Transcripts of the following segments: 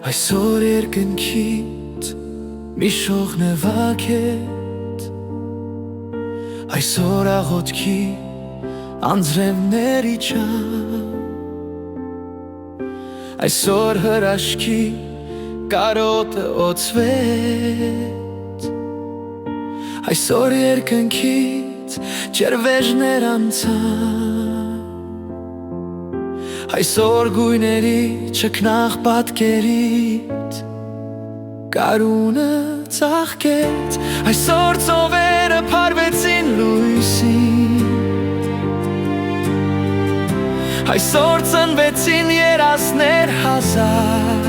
Այսօր երկնքից մի շող նվագեց, այսօր աղոթքի անձրևներ իջան, այսօր հրաշքի կարոտը օծվեց, այսօր երկնքից ջրվեժներ անցան, այսօր գույների չքնաղ պատկերից կարունը ծաղկեց, այսօր ծովերը փարվեցին լույսին, այսօր ծնվեցին երազներ հազար,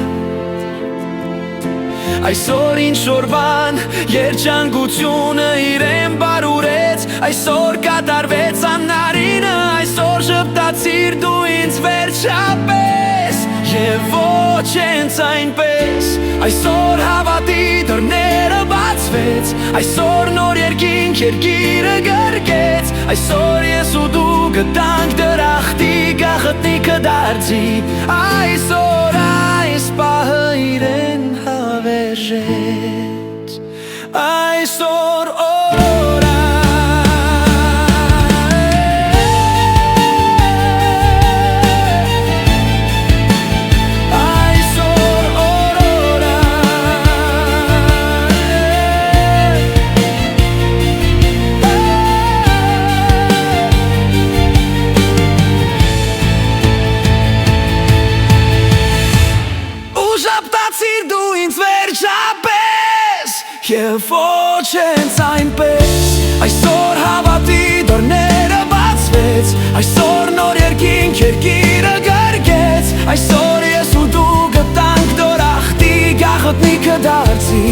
այսօր ինչ-որ բան երջանկությունը իրեն բարուրեց, այսօր կատարվեց անարինը, այսօր ժպտացիր դու ինձ վերջապես և ոչ հենց այնպես, այսօր հավատի դռները բացվեց, այսօր նոր երկինք երկիրը գրկեց, այսօր ես ու դու գտանք դրախտի գաղտնիքը դարձի, այսօր այս պահը իրեն հավերժեց, այսօր օրորա Ժպտացիր դու ինձ վերջապես և ոչ հենց այնպես, այսօր հավատի դռները բացվեց, այսօր նոր երկինք երկիրը գրկեց, այսօր ես ու դու գտանք դրախտի գաղտնիքը դարձի